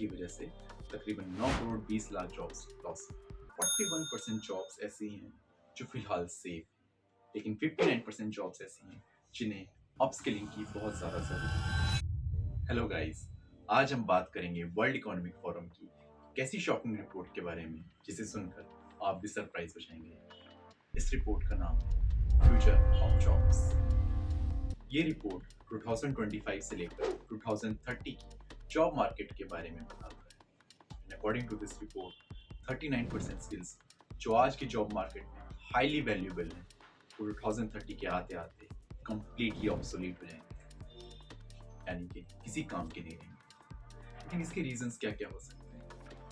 जिसकी वजह से तकरीबन 9 crore 20 lakh jobs loss. 41% jobs ऐसी हैं जो फिलहाल सेफ, लेकिन 59% जॉब्स ऐसी हैं जिन्हें अपस्किलिंग की बहुत ज़्यादा ज़रूरत है। हेलो गाइस, आज हम बात करेंगे वर्ल्ड इकोनॉमिक फोरम की कैसी शॉकिंग रिपोर्ट के बारे में जिसे सुनकर आप भी सरप्राइज हो जाएंगे। इस रिपोर्ट का नाम है फ्यूचर ऑफ जॉब्स। ये रिपोर्ट 2025 से लेकर 2030 की जॉब मार्केट के बारे में बताता है। According to this report 39% skills जो आज की जॉब मार्केट में हाईली वैल्यूएबल हैं वो 2030 के आते आते कंप्लीटली ऑब्सोलीट हो जाएंगे, यानी कि किसी काम के नहीं रहेंगे। लेकिन इसके रीजंस क्या क्या हो सकते हैं?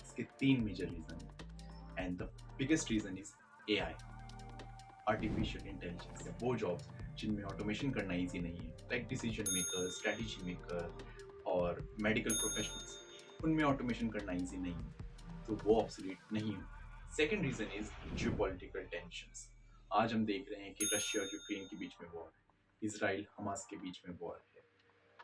इसके तीन मेजर रीजन हैं and the biggest reason is AI, artificial intelligence. वो जॉब्स जिनमें ऑटोमेशन करना इजी नहीं है, like decision maker, strategy maker और मेडिकल प्रोफेशनल्स, उनमें ऑटोमेशन करना इजी नहीं है, तो वो ऑब्सोलीट नहीं हो। Second reason is geopolitical tensions. आज हम देख रहे हैं कि रशिया और यूक्रेन के बीच में वॉर है, इसराइल हमास के बीच में वॉर है,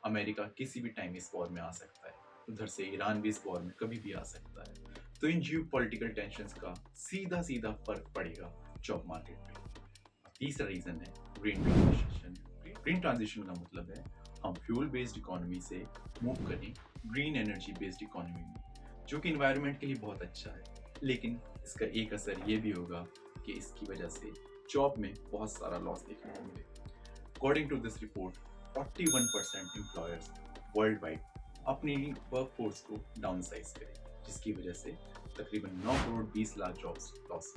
अमेरिका किसी भी टाइम इस वॉर में आ सकता है, उधर से ईरान भी इस वॉर में कभी भी आ सकता है। तो इन जियोपॉलिटिकल टेंशंस का सीधा सीधा फर्क पड़ेगा जॉब मार्केट पे। तीसरा रीजन है ग्रीन ट्रांजिशन। ग्रीन ट्रांजिशन का मतलब है हम फ्यूल बेस्ड इकोनॉमी से मूव करें ग्रीन एनर्जी बेस्ड इकोनॉमी में, जो कि इन्वायरमेंट के लिए बहुत अच्छा है। लेकिन इसका एक असर ये भी होगा कि इसकी वजह से जॉब में बहुत सारा लॉस देखने को मिले। According to this report 41% employers worldwide अपनी वर्कफोर्स को डाउन साइज करें, जिसकी वजह से तकरीबन 9 करोड़ 20 लाख जॉब्स लॉस।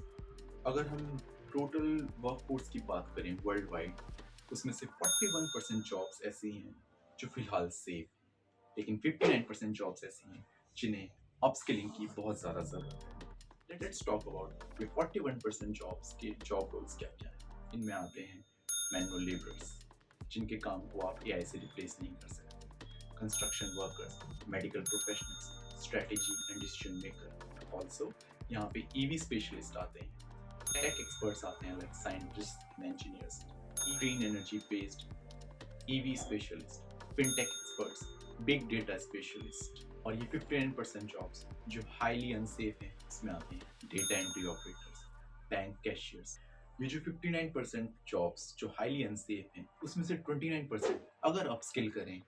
अगर हम टोटल वर्कफोर्स की बात करें वर्ल्ड वाइड, उसमें से 41% जॉब्स ऐसी हैं जो फिलहाल सेफ, लेकिन 59% जॉब्स ऐसी हैं जिन्हें अपस्किलिंग की बहुत ज़्यादा ज़रूरत है। लेट्स टॉक अबाउट ये 41% जॉब्स के जॉब रोल्स क्या क्या हैं। इनमें आते हैं मैनुअल लेबरर्स, जिनके काम को आप एआई से रिप्लेस नहीं कर सकते, construction workers, medical professionals, strategy and decision maker. Also यहाँ पे ईवी स्पेशलिस्ट आते हैं, टेक एक्सपर्ट्स आते हैं like scientist and engineers, green energy based EV specialist, fintech experts, big data specialist. और ये 59% जॉब्स जो हाईली अनसेफ हैं इसमें आते हैं data entry operators, bank cashiers. ये जो 59% जॉब्स जो हाईली अनसेफ हैं उसमें से 29% अगर अपस्किल करें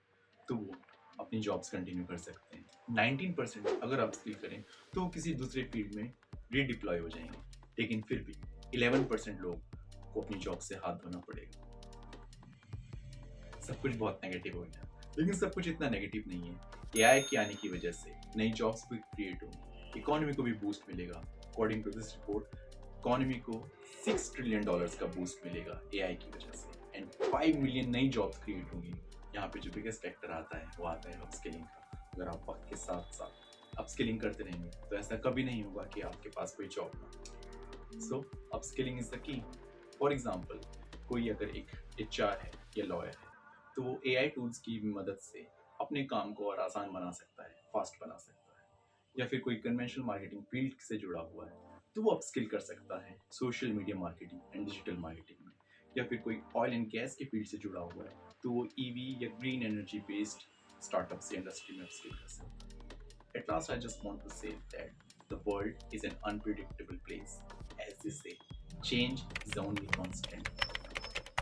तो वो अपनी जॉब्स कंटिन्यू कर सकते हैं। 19% अगर अपस्किल करें तो वो किसी दूसरे फील्ड में रीडिप्लॉय हो जाएंगे, लेकिन फिर भी 11% लोग को अपनी जॉब से हाथ धोना पड़ेगा। सब कुछ बहुत नेगेटिव हो गया, लेकिन सब कुछ इतना नेगेटिव नहीं है। एआई के आने की वजह से नई जॉब्स भी क्रिएट होंगी, इकोनॉमी को भी बूस्ट मिलेगा। According to this report economy को $6 ट्रिलियन का बूस्ट मिलेगा एआई की वजह से एंड 5 मिलियन नई जॉब्स क्रिएट होंगी। यहाँ पे जो बिगेस्ट फैक्टर आता है वो आता है अपस्किलिंग का। अगर आप वक्त के साथ साथ अपस्किलिंग करते रहेंगे तो ऐसा कभी नहीं होगा कि आपके पास कोई जॉब ना। So upskilling is the key. For example, कोई अगर एक एचआर है या लॉयर है तो वो एआई टूल्स की मदद से अपने काम को और आसान बना सकता है, फास्ट बना सकता है। या फिर कोई कन्वेंशनल मार्केटिंग फील्ड से जुड़ा हुआ है तो वो अपस्किल कर सकता है social media marketing and digital marketing में। या फिर कोई ऑयल एंड गैस के फील्ड से जुड़ा हुआ है तो वो ईवी या ग्रीन एनर्जी बेस्ड स्टार्टअप्स या इंडस्ट्री में अपस्किल कर सकता है। At last, I just want to say that the world is an unpredictable place. As they say, change is the only constant.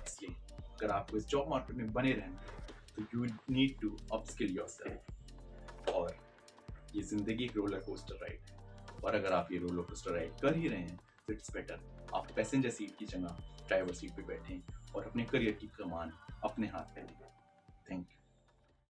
इसलिए अगर आपको इस जॉब मार्केट में बने रहना है तो you need to upskill yourself. और ये जिंदगी एक रोलर कोस्टर राइड है, और अगर आप ये रोलर कोस्टर राइड कर ही रहे हैं तो इट्स बेटर आप पैसेंजर सीट की जगह ड्राइवर सीट पे बैठें और अपने करियर की कमान अपने हाथ में लें। Thank you.